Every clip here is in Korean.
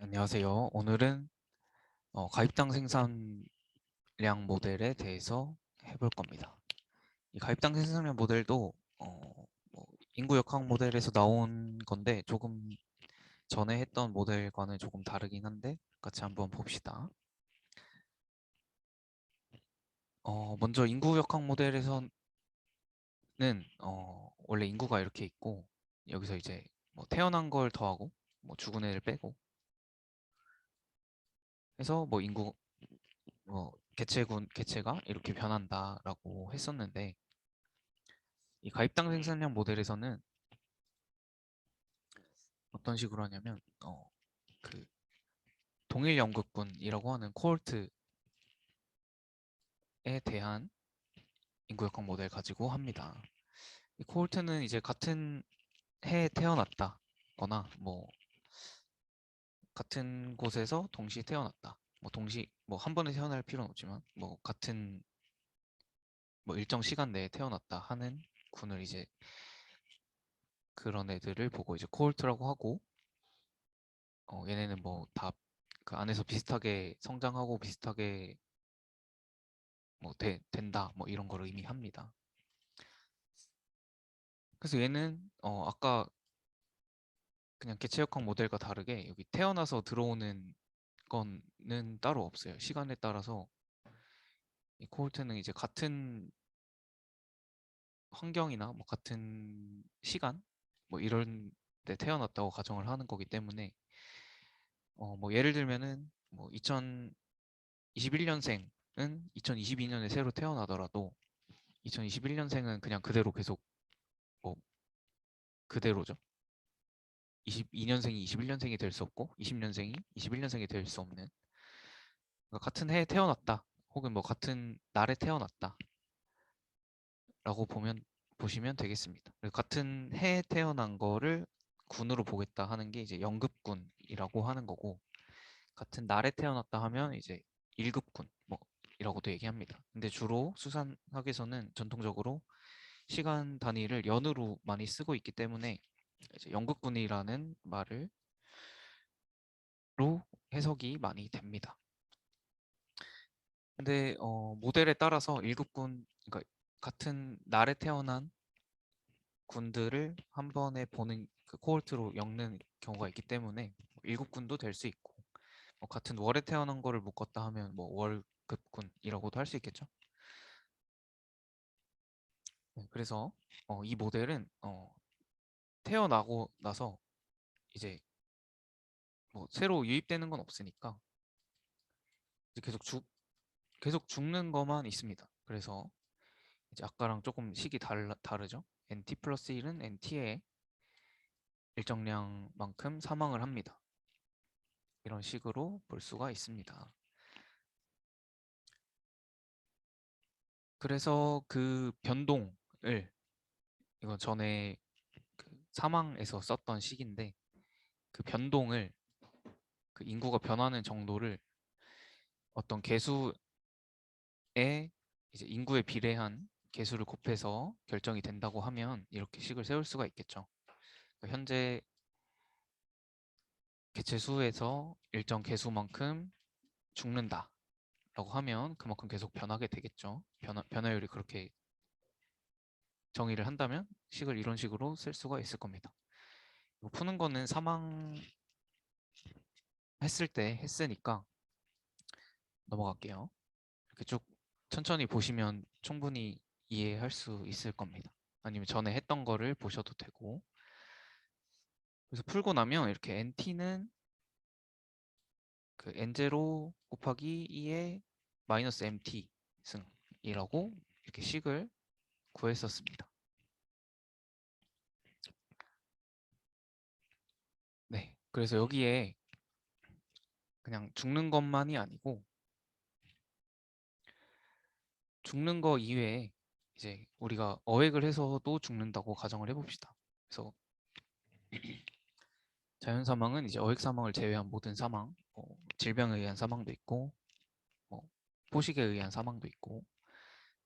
안녕하세요. 오늘은 가입당 생산량 모델에 대해서 해볼 겁니다. 이 가입당 생산량 모델도 뭐 인구 역학 모델에서 나온 건데 조금 전에 했던 모델과는 조금 다르긴 한데 같이 한번 봅시다. 먼저 인구 역학 모델에서는 원래 인구가 이렇게 있고 여기서 이제 뭐 태어난 걸 더하고 뭐 죽은 애를 빼고 해서 뭐 인구 개체가 이렇게 변한다라고 했었는데 이 가입당 생산량 모델에서는 어떤 식으로 하냐면 그 동일 연극군이라고 하는 코홀트에 대한 인구 역학 모델 가지고 합니다. 이 코홀트는 이제 같은 해에 태어났다거나 뭐 같은 곳에서 동시에 태어났다. 뭐 뭐 한 번에 태어날 필요는 없지만 뭐 같은 뭐 일정 시간 내에 태어났다 하는 군을 이제 그런 애들을 보고 이제 코홀트라고 하고 얘네는 뭐 다 그 안에서 비슷하게 성장하고 비슷하게 뭐 된다 뭐 이런 걸 의미합니다. 그래서 얘는 아까 그냥 개체역학 모델과 다르게 여기 태어나서 들어오는 거는 따로 없어요. 시간에 따라서 이 코홀트는 이제 같은 환경이나 뭐 같은 시간 뭐 이런 데 태어났다고 가정을 하는 거기 때문에 뭐 예를 들면은 뭐 2021년생은 2022년에 새로 태어나더라도 2021년생은 그냥 그대로 계속 뭐 그대로죠. 22년생이 21년생이 될 수 없고 20년생이 21년생이 될 수 없는 그러니까 같은 해에 태어났다 혹은 뭐 같은 날에 태어났다라고 보시면 되겠습니다. 같은 해에 태어난 거를 군으로 보겠다 하는 게 이제 영급군이라고 하는 거고 같은 날에 태어났다 하면 이제 1급군 뭐 이라고도 얘기합니다. 근데 주로 수산학에서는 전통적으로 시간 단위를 연으로 많이 쓰고 있기 때문에 이제 영급군이라는 말을 로 해석이 많이 됩니다. 근데 모델에 따라서 일급군 그러니까 같은 날에 태어난 군들을 한 번에 보는 그 코홀트로 엮는 경우가 있기 때문에 일급군도 될 수 있고 같은 월에 태어난 거를 묶었다 하면 뭐 월급군이라고도 할 수 있겠죠. 네, 그래서 이 모델은 태어나고 나서 이제 뭐 새로 유입되는 건 없으니까 이제 계속 죽는 것만 있습니다. 그래서 이제 아까랑 조금 식이 다르죠. NT 플러스 1은 NT의 일정량만큼 사망을 합니다. 이런 식으로 볼 수가 있습니다. 그래서 그 변동을 이건 전에 그 사망에서 썼던 식인데 그 변동을 그 인구가 변하는 정도를 어떤 개수의 이제 인구에 비례한 개수를 곱해서 결정이 된다고 하면 이렇게 식을 세울 수가 있겠죠. 그러니까 현재 개체 수에서 일정 개수만큼 죽는다 라고 하면 그만큼 계속 변하게 되겠죠. 변화율이 그렇게 정의를 한다면 식을 이런 식으로 쓸 수가 있을 겁니다. 푸는 거는 사망했을 때 했으니까 넘어갈게요. 이렇게 쭉 천천히 보시면 충분히 이해할 수 있을 겁니다. 아니면 전에 했던 거를 보셔도 되고. 그래서 풀고 나면 이렇게 NT는 그 N0 곱하기 2의 마이너스 MT 승이라고 이렇게 식을 구했었습니다. 네, 그래서 여기에 그냥 죽는 것만이 아니고 죽는 거 이외에 이제 우리가 어획을 해서도 죽는다고 가정을 해봅시다. 그래서 자연 사망은 이제 어획 사망을 제외한 모든 사망, 질병에 의한 사망도 있고, 뭐 포식에 의한 사망도 있고,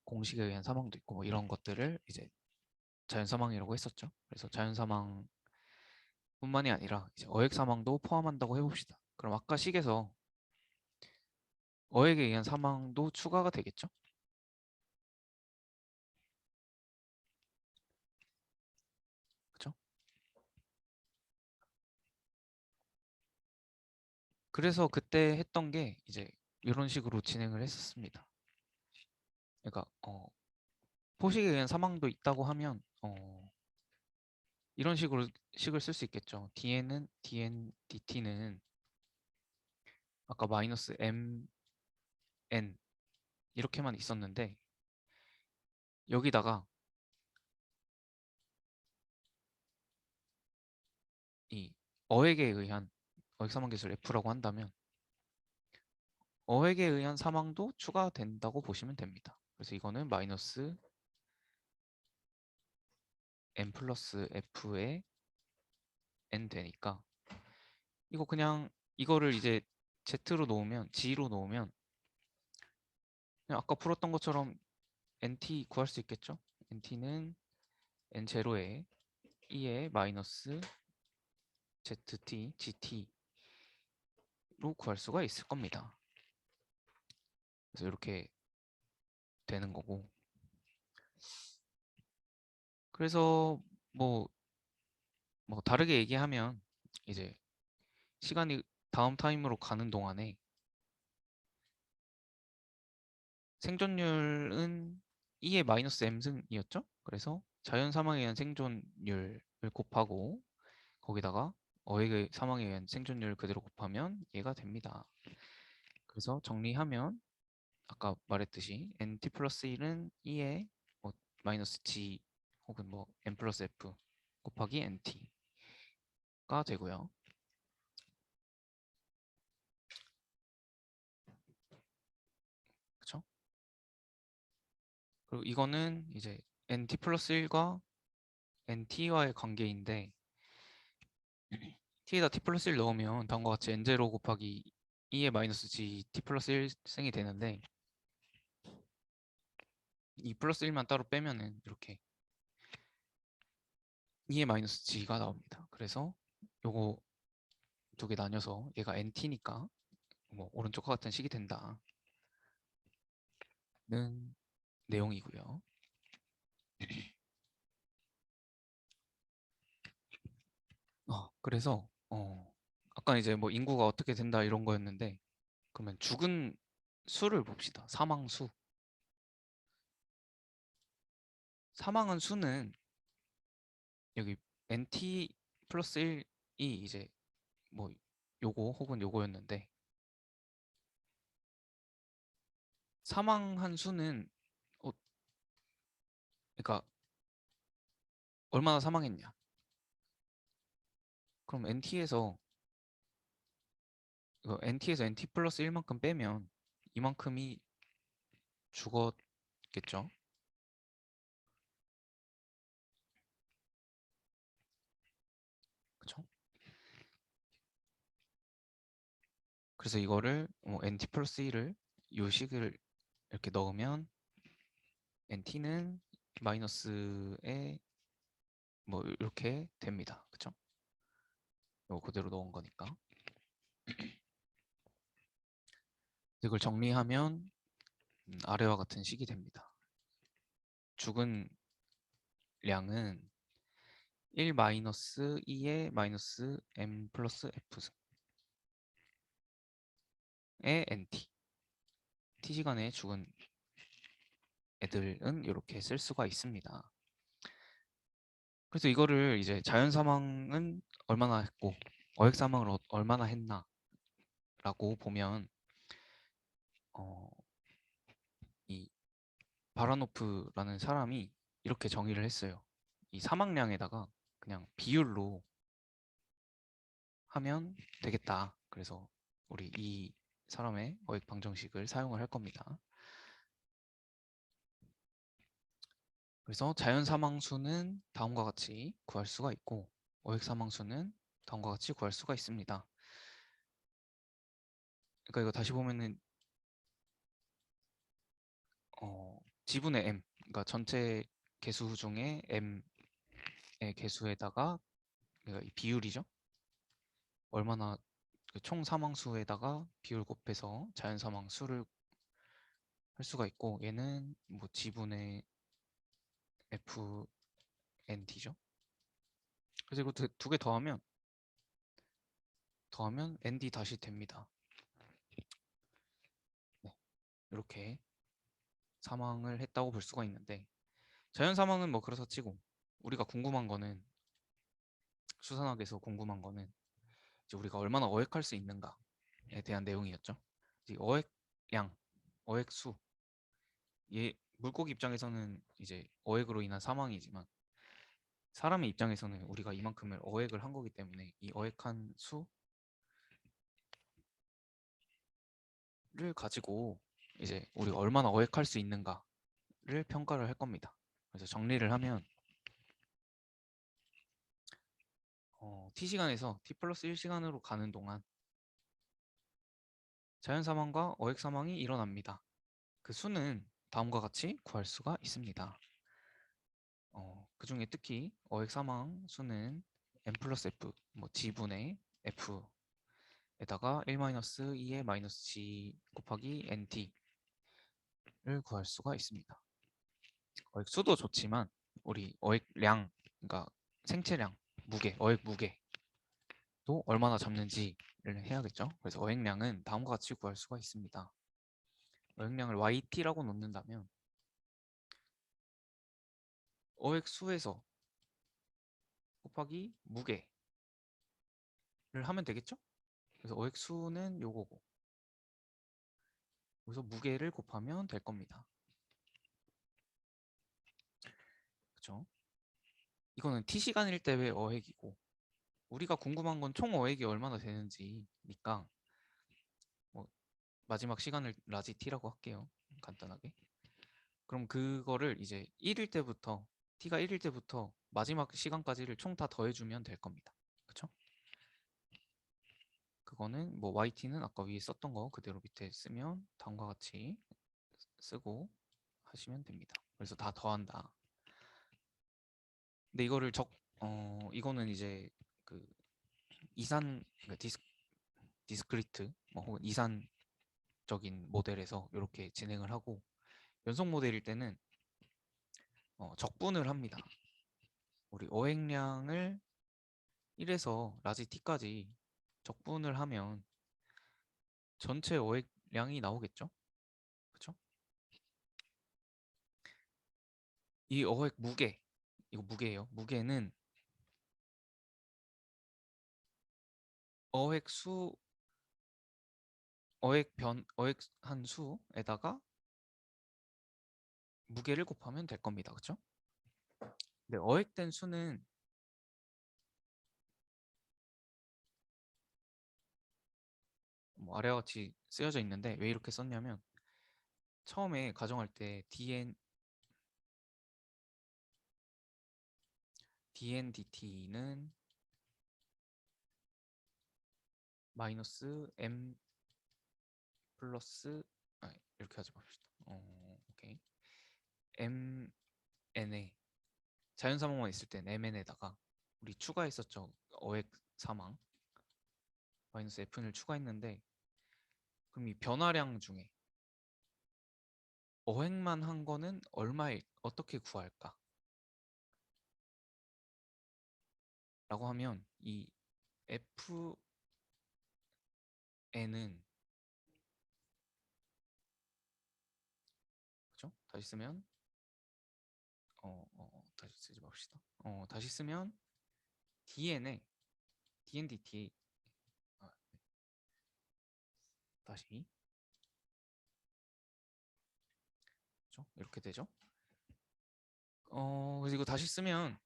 공식에 의한 사망도 있고, 뭐 이런 것들을 이제 자연 사망이라고 했었죠. 그래서 자연 사망뿐만이 아니라 이제 어획 사망도 포함한다고 해봅시다. 그럼 아까 식에서 어획에 의한 사망도 추가가 되겠죠? 그죠? 그래서 그때 했던 게 이제 이런 식으로 진행을 했었습니다. 그러니까 포식에 의한 사망도 있다고 하면 이런 식으로 식을 쓸 수 있겠죠. dt는 아까 마이너스 mn 이렇게만 있었는데 여기다가 이 어획에 의한 어획 사망 계수를 f라고 한다면 어획에 의한 사망도 추가된다고 보시면 됩니다. 그래서 이거는 마이너스 n 플러스 f의 n 되니까 이거 그냥 이거를 이제 z로 놓으면 g로 놓으면 그냥 아까 풀었던 것처럼 nt 구할 수 있겠죠? nt는 n0에 2에 마이너스 zt, gt로 구할 수가 있을 겁니다. 그래서 이렇게 되는 거고 그래서 뭐, 뭐 다르게 얘기하면 이제 시간이 다음 타임으로 가는 동안에 생존율은 2의 마이너스 m승이었죠? 그래서 자연 사망에 의한 생존율을 곱하고 거기다가 어획의 사망에 의한 생존율 그대로 곱하면 얘가 됩니다. 그래서 정리하면 아까 말했듯이 nt 플러스 1은 2의 뭐 마이너스 g 혹은 뭐 n 플러스 f 곱하기 nt가 되고요. 그쵸? 그리고 이거는 이제 nt 플러스 1과 nt와의 관계인데 t에다 t 플러스 1 넣으면 다음과 같이 n0 곱하기 2의 마이너스 g t 플러스 1승이 되는데 이 플러스 1만 따로 빼면은 이렇게 2의 마이너스 g가 나옵니다. 그래서 요거 두 개 나뉘어서 얘가 nt니까 뭐 오른쪽과 같은 식이 된다는 내용이고요. 그래서 아까 이제 뭐 인구가 어떻게 된다 이런 거였는데 그러면 죽은 수를 봅시다. 사망 수. 사망한 수는 여기 nt 플러스 1이 이제 뭐 요거 혹은 요거였는데 사망한 수는 그러니까 얼마나 사망했냐? 그럼 nt에서 nt 플러스 1만큼 빼면 이만큼이 죽었겠죠? 그쵸? 그래서 이거를 nt 플러스 1을 요 식을 이렇게 넣으면 nt는 마이너스에 뭐 이렇게 됩니다. 그쵸? 이거 그대로 넣은 거니까. 이걸 정리하면 아래와 같은 식이 됩니다. 죽은 량은 1 마이너스 2의 마이너스 m 플러스 f승의 nt t시간에 죽은 애들은 이렇게 쓸 수가 있습니다. 그래서 이거를 이제 자연 사망은 얼마나 했고 어획 사망을 얼마나 했나 라고 보면 이 바라노프라는 사람이 이렇게 정의를 했어요. 이 사망량에다가 그냥 비율로 하면 되겠다. 그래서 우리 이 사람의 어획 방정식을 사용을 할 겁니다. 그래서 자연 사망수는 다음과 같이 구할 수가 있고 어획 사망수는 다음과 같이 구할 수가 있습니다. 그러니까 이거 다시 보면은 지분의 m, 그러니까 전체 개수 중에 m의 개수에다가 그러니까 이 비율이죠. 얼마나 그 총 사망수에다가 비율 곱해서 자연 사망수를 할 수가 있고, 얘는 뭐 지분의 FND죠. 그래서 이거 두 개 더하면 ND 다시 됩니다. 네, 이렇게 사망을 했다고 볼 수가 있는데, 자연 사망은 뭐 그렇다 치고, 우리가 궁금한 거는, 수산학에서 궁금한 거는 이제 우리가 얼마나 어획할 수 있는가에 대한 내용이었죠. 이 어획량, 어획수, 물고기 입장에서는 이제 어획으로 인한 사망이지만, 사람의 입장에서는 우리가 이만큼을 어획을 한 거기 때문에 이 어획한 수를 가지고 이제 우리가 얼마나 어획할 수 있는가를 평가를 할 겁니다. 그래서 정리를 하면 T시간에서 T 플러스 1시간으로 가는 동안 자연 사망과 어획 사망이 일어납니다. 그 수는 다음과 같이 구할 수가 있습니다. 그 중에 특히 어획 사망 수는 n 플러스 f, 뭐 g분의 f에다가 1-2의 마이너스 g 곱하기 nt를 구할 수가 있습니다. 어획 수도 좋지만 우리 어획량, 그러니까 생체량, 무게, 어획 무게도 얼마나 잡는지를 해야겠죠. 그래서 어획량은 다음과 같이 구할 수가 있습니다. 어획량을 yt라고 놓는다면 어획 수에서 곱하기 무게를 하면 되겠죠? 그래서 어획 수는 요거고, 여기서 무게를 곱하면 될 겁니다. 그쵸? 이거는 t시간일 때의 어획이고, 우리가 궁금한 건 총 어획이 얼마나 되는지니까 뭐 마지막 시간을 라지 t라고 할게요. 간단하게. 그럼 그거를 이제 1일 때부터 t가 1일 때부터 마지막 시간까지를 총 다 더해주면 될 겁니다. 그쵸? 그거는 뭐 yt는 아까 위에 썼던 거 그대로 밑에 쓰면 다음과 같이 쓰고 하시면 됩니다. 그래서 다 더한다. 근데 이거를 이거는 이제 그 이산, 그러니까 디스크리트 뭐 혹은 이산적인 모델에서 이렇게 진행을 하고, 연속 모델일 때는 적분을 합니다. 우리 어획량을 1에서 라지 t까지 적분을 하면 전체 어획량이 나오겠죠? 그쵸? 이 어획 무게, 이거 무게예요. 무게는 어획 수, 어획한 수에다가 무게를 곱하면 될 겁니다. 그쵸? 근데 어획된 수는 뭐 아래와 같이 쓰여져 있는데, 왜 이렇게 썼냐면 처음에 가정할 때 dndt는 마이너스 m 플러스, 이렇게 하지 맙시다. 오케이. mn에 자연 사망만 있을 땐 mn에다가 우리 추가했었죠. 어획 사망 마이너스 fn을 추가했는데, 그럼 이 변화량 중에 어획만 한 거는 얼마에 어떻게 구할까? 라고 하면 이 fn은, 그죠? 다시 쓰면 다시 쓰지 맙시다. 다시 쓰면 dn에 dndt, 네. 다시, 그죠? 이렇게 되죠. 그래서 이거 다시 쓰면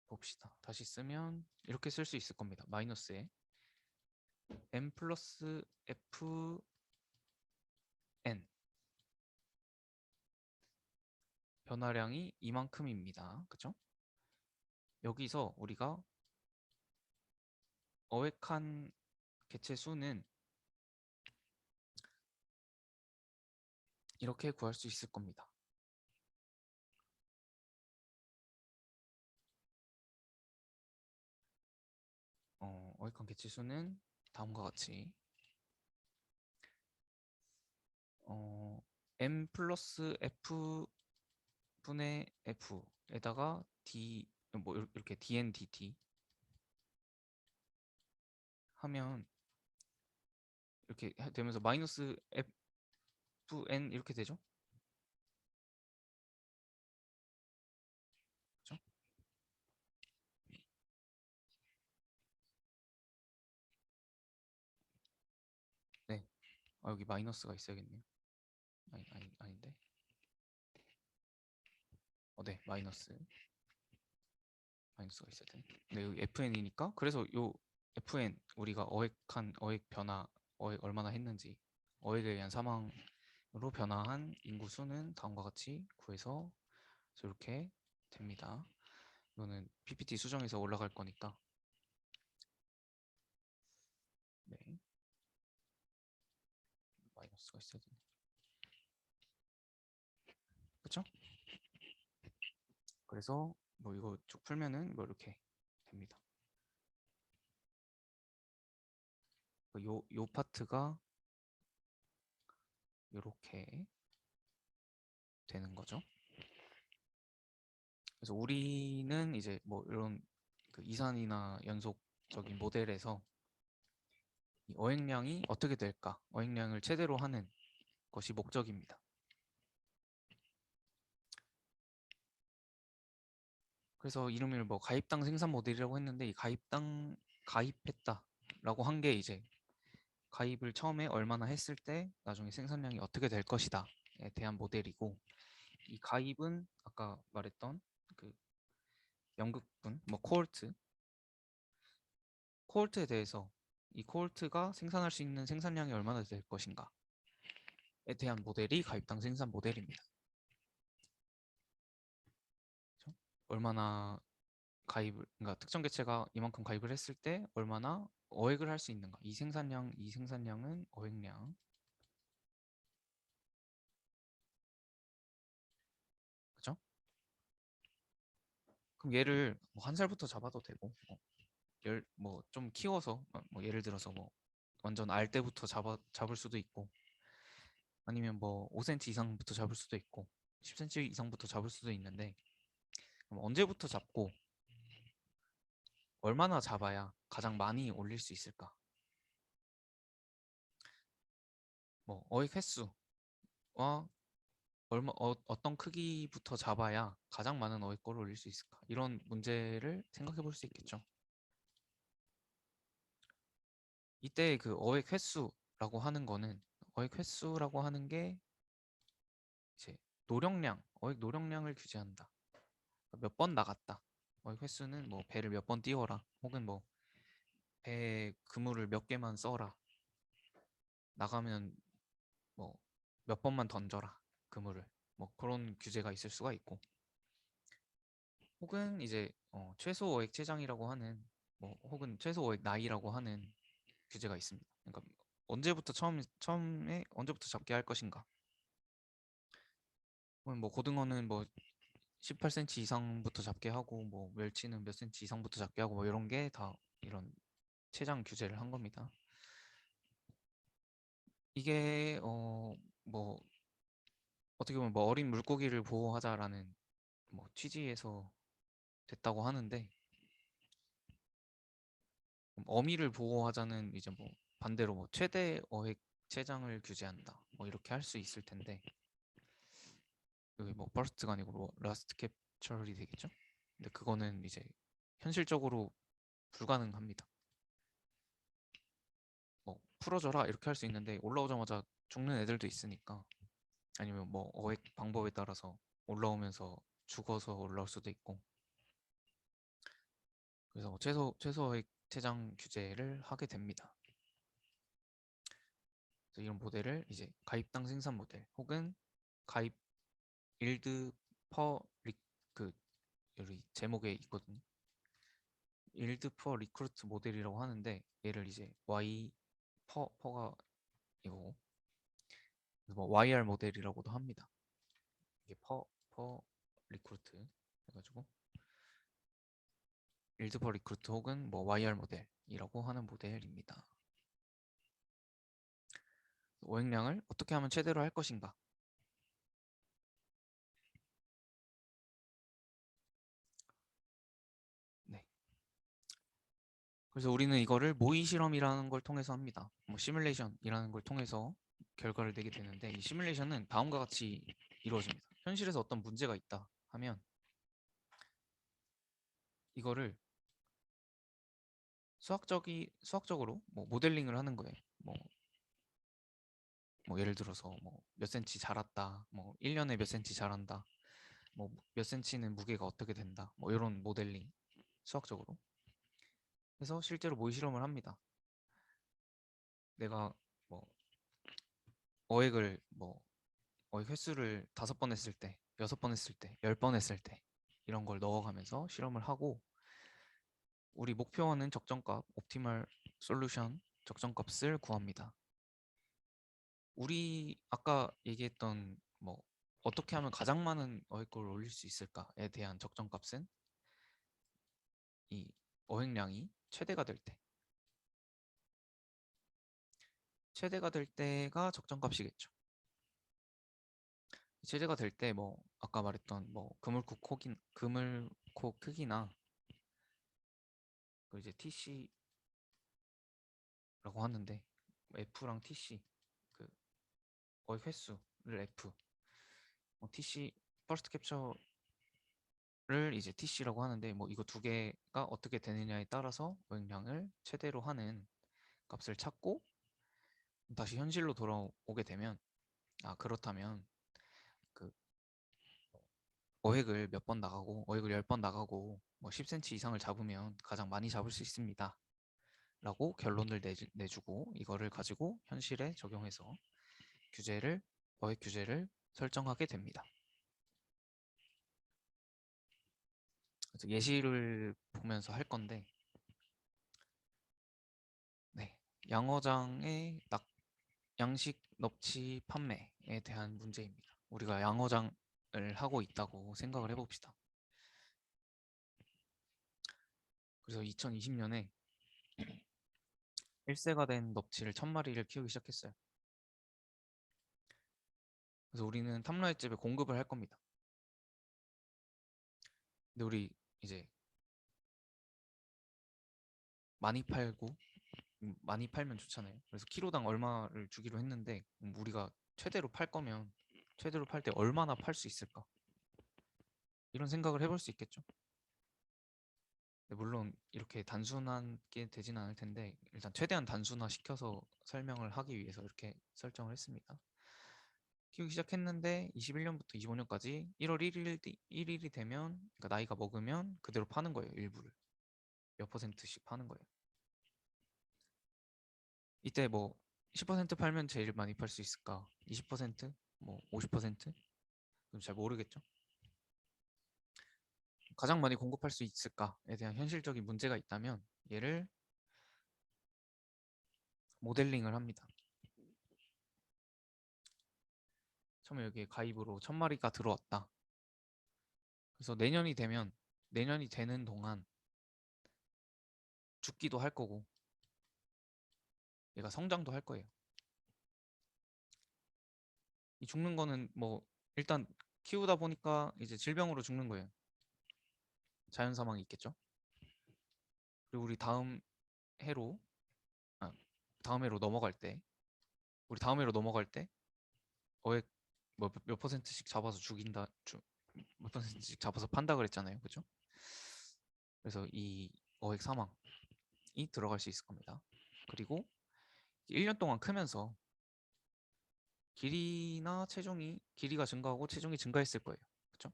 봅시다. 다시 쓰면 이렇게 쓸 수 있을 겁니다. 마이너스에 m 플러스 fn, 변화량이 이만큼입니다. 그죠? 여기서 우리가 어획한 개체 수는 이렇게 구할 수 있을 겁니다. 어획한 개체수는 다음과 같이 m 플러스 f 분의 f에다가 d 뭐 이렇게 dn dt 하면 이렇게 되면서 마이너스 fn 이렇게 되죠? 그렇죠? 네. 여기 마이너스가 있어야겠네요. 아닌데. 네, 마이너스가 있어야 되네. 네, 여기 fn이니까 그래서 요 fn 우리가 어획 변화 어획 얼마나 했는지 어획에 의한 사망으로 변화한 인구 수는 다음과 같이 구해서 이렇게 됩니다. 이거는 PPT 수정해서 올라갈 거니까. 네, 마이너스가 있어야 되네. 그렇죠? 그래서 뭐 이거 쭉 풀면은 뭐 이렇게 됩니다. 요 파트가 이렇게 되는 거죠. 그래서 우리는 이제 뭐 이런 그 이산이나 연속적인 모델에서 이 어획량이 어떻게 될까? 어획량을 최대로 하는 것이 목적입니다. 그래서 이름을 뭐 가입당 생산 모델이라고 했는데 이 가입했다라고 한 게 이제 가입을 처음에 얼마나 했을 때 나중에 생산량이 어떻게 될 것이다에 대한 모델이고 이 가입은 아까 말했던 그 연극분 뭐 코홀트에 대해서 이 코홀트가 생산할 수 있는 생산량이 얼마나 될 것인가에 대한 모델이 가입당 생산 모델입니다. 그렇죠? 얼마나 그러니까 특정 개체가 이만큼 가입을 했을 때 얼마나 어획을 할 수 있는가. 이 생산량은 어획량. 그죠? 그럼 얘를 뭐한 살부터 잡아도 되고, 뭐좀 키워서, 뭐 예를 들어서 뭐 완전 알 때부터 잡을 수도 있고, 아니면 뭐 5cm 이상부터 잡을 수도 있고, 10cm 이상부터 잡을 수도 있는데, 그럼 언제부터 잡고 얼마나 잡아야 가장 많이 올릴 수 있을까? 뭐 어획 횟수와 어떤 크기부터 잡아야 가장 많은 어획거를 올릴 수 있을까? 이런 문제를 생각해 볼 수 있겠죠. 이때 그 어획 횟수라고 하는 게 이제 어획 노령량을 규제한다. 몇 번 나갔다. 어획 횟수는 뭐 배를 몇 번 띄워라. 혹은 뭐 배에 그물을 몇 개만 써라. 나가면 뭐 몇 번만 던져라. 그물을. 뭐 그런 규제가 있을 수가 있고. 혹은 이제 최소 어획 체장이라고 하는 뭐 혹은 최소 어획 나이라고 하는 규제가 있습니다. 그러니까 처음에 언제부터 잡게 할 것인가. 뭐 고등어는 뭐 18cm 이상부터 잡게 하고 뭐 멸치는 몇 cm 이상부터 잡게 하고 뭐 이런 게 다 이런 체장 규제를 한 겁니다. 이게 뭐 어떻게 보면 뭐 어린 물고기를 보호하자라는 뭐 취지에서 됐다고 하는데 어미를 보호하자는 이제 뭐 반대로 뭐 최대 어획 체장을 규제한다 뭐 이렇게 할 수 있을 텐데 여기 뭐 버스트가 아니고 뭐 라스트 캡처리 되겠죠? 근데 그거는 이제 현실적으로 불가능합니다. 뭐 풀어줘라 이렇게 할 수 있는데 올라오자마자 죽는 애들도 있으니까 아니면 뭐 어획 방법에 따라서 올라오면서 죽어서 올라올 수도 있고 그래서 뭐 최소 어획 체장 규제를 하게 됩니다. 그래서 이런 모델을 이제 가입당 생산 모델 혹은 가입 일드 그 여기 제목에 있거든요. 일드 퍼 리크루트 모델이라고 하는데 얘를 이제 퍼가 이거고 뭐 YR 모델이라고도 합니다. 이게 퍼 리크루트 해가지고 일드 퍼 리크루트 혹은 뭐 YR 모델이라고 하는 모델입니다. 어획량을 어떻게 하면 최대로 할 것인가? 네. 그래서 우리는 이거를 모의 실험이라는 걸 통해서 합니다. 뭐 시뮬레이션이라는 걸 통해서 결과를 내게 되는데 이 시뮬레이션은 다음과 같이 이루어집니다. 현실에서 어떤 문제가 있다 하면 이거를 수학적으로 뭐 모델링을 하는 거예요. 뭐 예를 들어서 뭐 몇 센치 자랐다, 뭐 1년에 몇 센치 자란다, 뭐 몇 센치는 무게가 어떻게 된다, 뭐 이런 모델링 수학적으로 해서 실제로 모의 실험을 합니다. 내가 뭐 어획을 뭐 어획 횟수를 5번 했을 때, 6번 했을 때, 10번 했을 때 이런 걸 넣어가면서 실험을 하고 우리 목표하는 적정값, 옵티멀 솔루션 적정값을 구합니다. 우리 아까 얘기했던 뭐 어떻게 하면 가장 많은 어획고를 올릴 수 있을까에 대한 적정값은 이 어획량이 최대가 될 때가 적정값이겠죠. 최대가 될 때 뭐 아까 말했던 뭐 그물코 크기나 그 이제 TC라고 하는데 F랑 TC 그 어획 횟수를 F, TC 퍼스트 캡처를 이제 TC라고 하는데 뭐 이거 두 개가 어떻게 되느냐에 따라서 어획량을 최대로 하는 값을 찾고 다시 현실로 돌아오게 되면 그렇다면 그 어획을 몇 번 나가고 어획을 10번 나가고 뭐 10cm 이상을 잡으면 가장 많이 잡을 수 있습니다. 라고 결론을 내주고 이거를 가지고 현실에 적용해서 어획 규제를 설정하게 됩니다. 그래서 예시를 보면서 할 건데 네, 양어장의 양식 납치 판매에 대한 문제입니다. 우리가 양어장을 하고 있다고 생각을 해봅시다. 그래서 2020년에 1세가 된 넙치를 1000마리를 키우기 시작했어요. 그래서 우리는 탐라횟집에 공급을 할 겁니다. 근데 우리 이제 많이 팔고 많이 팔면 좋잖아요. 그래서 키로당 얼마를 주기로 했는데 우리가 최대로 팔 때 얼마나 팔 수 있을까? 이런 생각을 해볼 수 있겠죠. 물론 이렇게 단순하게 되진 않을 텐데 일단 최대한 단순화 시켜서 설명을 하기 위해서 이렇게 설정을 했습니다. 키우기 시작했는데 21년부터 25년까지 1월 1일이 되면 그러니까 나이가 먹으면 그대로 파는 거예요. 일부를 몇 퍼센트씩 파는 거예요. 이때 뭐 10% 팔면 제일 많이 팔 수 있을까? 20%? 뭐 50%? 그럼 잘 모르겠죠. 가장 많이 공급할 수 있을까에 대한 현실적인 문제가 있다면 얘를 모델링을 합니다. 처음에 여기에 가입으로 1000마리가 들어왔다. 그래서 내년이 되는 동안 죽기도 할 거고 얘가 성장도 할 거예요. 이 죽는 거는 뭐 일단 키우다 보니까 이제 질병으로 죽는 거예요. 자연 사망이 있겠죠. 그리고 해로 아, 다음 해로 넘어갈 때 우리 다음 해로 넘어갈 때 어획 몇 퍼센트씩 잡아서 몇 퍼센트씩 잡아서 판다 그랬잖아요. 그죠? 그래서 이 어획 사망이 들어갈 수 있을 겁니다. 그리고 1년 동안 크면서 길이가 증가하고 체중이 증가했을 거예요. 그렇죠?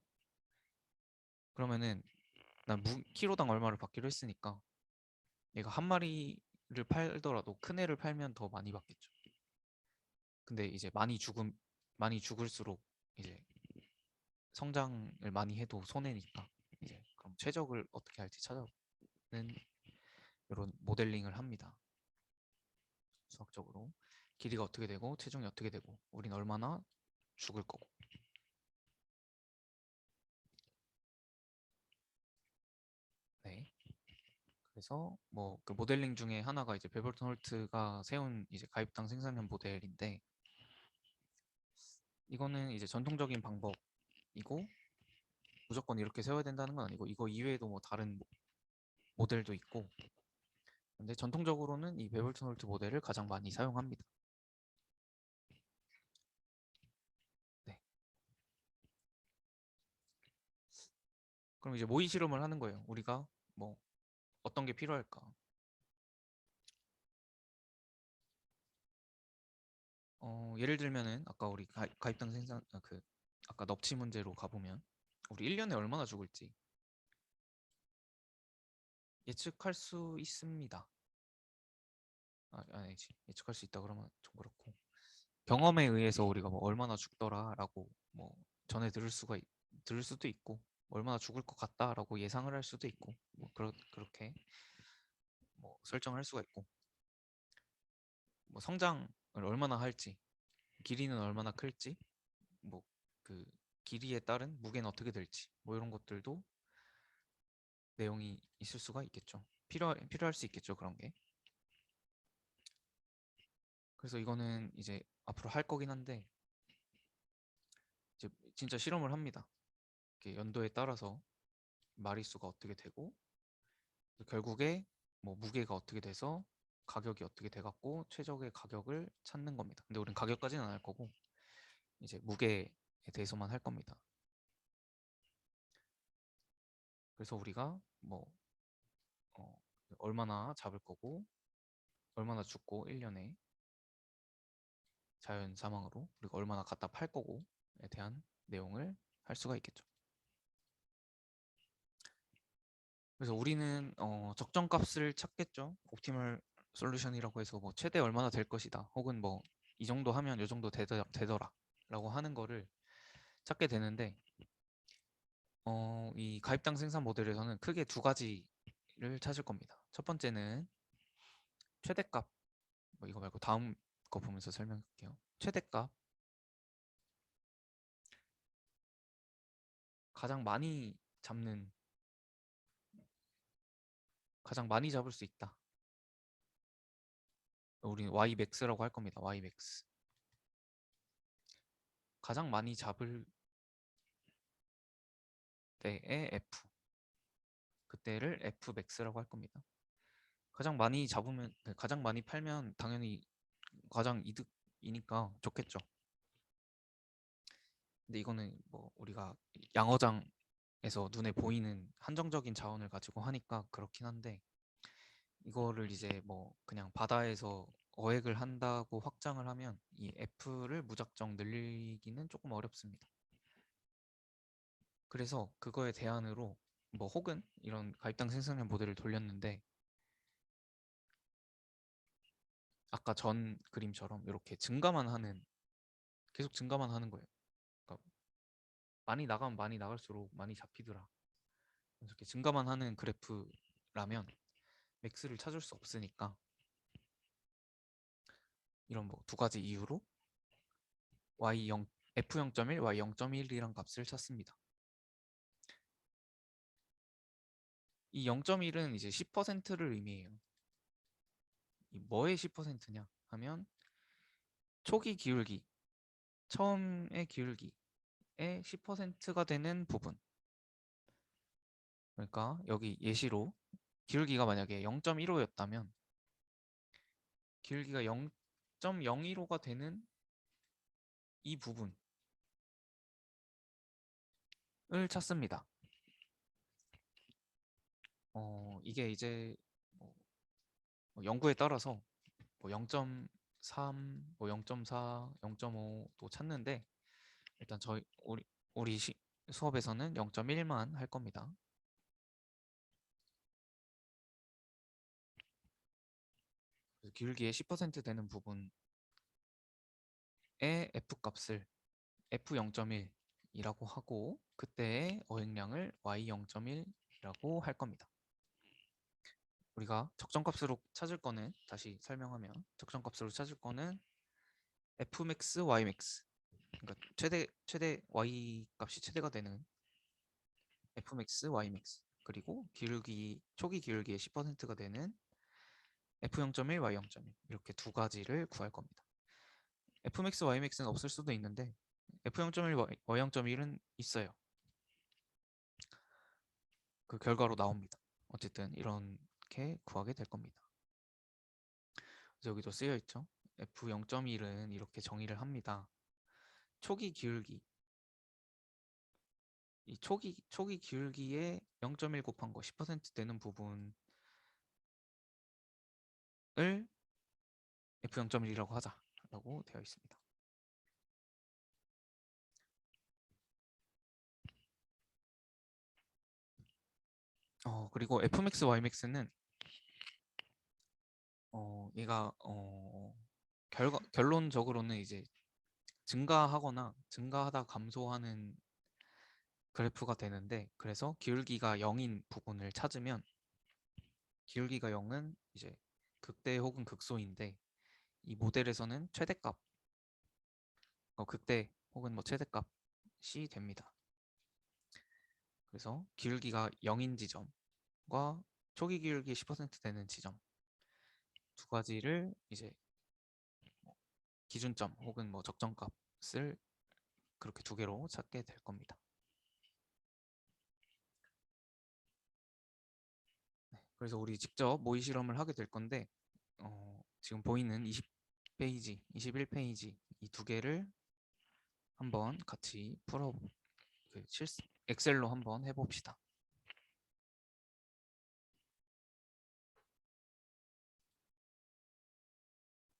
그러면은 난 키로당 얼마를 받기로 했으니까 얘가 한 마리를 팔더라도 큰 애를 팔면 더 많이 받겠죠. 근데 이제 많이 죽을수록 이제 성장을 많이 해도 손해니까 이제 그럼 최적을 어떻게 할지 찾아보는 이런 모델링을 합니다. 수학적으로 길이가 어떻게 되고 체중이 어떻게 되고 우린 얼마나 죽을 거고. 네. 그래서 뭐 그 모델링 중에 하나가 이제 베벌턴 홀트가 세운 이제 가입당 생산형 모델인데, 이거는 이제 전통적인 방법이고 무조건 이렇게 세워야 된다는 건 아니고 이거 이외에도 뭐 다른 모델도 있고, 근데 전통적으로는 이 베벌턴 홀트 모델을 가장 많이 사용합니다. 네. 그럼 이제 모의 실험을 하는 거예요. 우리가 뭐 어떤 게 필요할까? 예를 들면은 아까 우리 가입당 생산 그 아까 넙치 문제로 가보면 우리 1년에 얼마나 죽을지 예측할 수 있습니다. 아니지. 예측할 수 있다 그러면 좀 그렇고, 경험에 의해서 우리가 뭐 얼마나 죽더라라고 뭐 전에 들을 수도 있고, 얼마나 죽을 것 같다라고 예상을 할 수도 있고, 뭐 그렇게 뭐 설정할 수가 있고, 뭐 성장을 얼마나 할지, 길이는 얼마나 클지, 뭐 그 길이에 따른 무게는 어떻게 될지, 뭐 이런 것들도 내용이 있을 수가 있겠죠. 필요할 수 있겠죠, 그런 게. 그래서 이거는 이제 앞으로 할 거긴 한데, 이제 진짜 실험을 합니다. 이렇게 연도에 따라서 마리수가 어떻게 되고, 결국에 뭐 무게가 어떻게 돼서 가격이 어떻게 돼갖고 최적의 가격을 찾는 겁니다. 근데 우린 가격까지는 안 할 거고 이제 무게에 대해서만 할 겁니다. 그래서 우리가 뭐 어, 얼마나 잡을 거고, 얼마나 죽고 1년에 자연 사망으로, 그리고 얼마나 갖다 팔 거고에 대한 내용을 할 수가 있겠죠. 그래서 우리는 적정값을 찾겠죠. 옵티멀 솔루션이라고 해서 뭐 최대 얼마나 될 것이다, 혹은 뭐 이 정도 하면 이 정도 되더라 라고 하는 거를 찾게 되는데, 이 가입당 생산 모델에서는 크게 두 가지를 찾을 겁니다. 첫 번째는 최대값, 뭐 이거 말고 다음 거 보면서 설명할게요. 최대값, 가장 많이 잡는, 가장 많이 잡을 수 있다. 우리는 Ymax라고 할 겁니다. Ymax. 가장 많이 잡을 때의 F. 그때를 Fmax라고 할 겁니다. 가장 많이 잡으면, 가장 많이 팔면 당연히 가장 이득이니까 좋겠죠. 근데 이거는 뭐 우리가 양어장에서 눈에 보이는 한정적인 자원을 가지고 하니까 그렇긴 한데, 이거를 이제 뭐 그냥 바다에서 어획을 한다고 확장을 하면 이 F를 무작정 늘리기는 조금 어렵습니다. 그래서 그거에 대안으로 뭐 혹은 이런 가입당 생성형 모델을 돌렸는데, 아까 전 그림처럼 이렇게 계속 증가만 하는 거예요. 그러니까 많이 나가면 많이 나갈수록 많이 잡히더라. 그래서 이렇게 증가만 하는 그래프라면 맥스를 찾을 수 없으니까, 이런 뭐 두 가지 이유로 y0 f0.1, y0.1이란 값을 찾습니다. 이 0.1은 이제 10%를 의미해요. 이 뭐의 10%냐 하면 초기 기울기, 처음의 기울기의 10%가 되는 부분. 그러니까 여기 예시로 기울기가 만약에 0.15였다면 기울기가 0.015가 되는 이 부분을 찾습니다. 이게 이제 뭐 연구에 따라서 뭐 0.3, 뭐 0.4, 0.5도 찾는데, 일단 우리 수업에서는 0.1만 할 겁니다. 그래서 기울기의 10% 되는 부분의 f 값을 f0.1이라고 하고, 그때의 어획량을 y0.1이라고 할 겁니다. 우리가 적정값으로 찾을 거는, 다시 설명하면 적정값으로 찾을 거는 fmax, ymax, 그러니까 최대 y 값이 최대가 되는 fmax, ymax, 그리고 초기 기울기의 10%가 되는 f0.1, y0.1 이렇게 두 가지를 구할 겁니다. fmax, ymax는 없을 수도 있는데 f0.1, y0.1은 있어요. 그 결과로 나옵니다. 어쨌든 이렇게 구하게 될 겁니다. 그래서 여기도 쓰여 있죠. f0.1은 이렇게 정의를 합니다. 초기 기울기, 이 초기 기울기에 0.1 곱한 거 10% 되는 부분을 f0.1이라고 하자라고 되어 있습니다. 그리고 fmax, ymax는 얘가 결론적으로는 이제 증가하거나 증가하다 감소하는 그래프가 되는데, 그래서 기울기가 0인 부분을 찾으면 기울기가 0은 이제 극대 혹은 극소인데 이 모델에서는 최대값, 극대 혹은 뭐 최대값이 됩니다. 그래서 기울기가 0인 지점과 초기 기울기 10% 되는 지점 두 가지를 이제 기준점 혹은 뭐 적정값을 그렇게 두 개로 찾게 될 겁니다. 그래서 우리 직접 모의 실험을 하게 될 건데 지금 보이는 20페이지, 21페이지 이 두 개를 한번 같이 엑셀로 한번 해봅시다.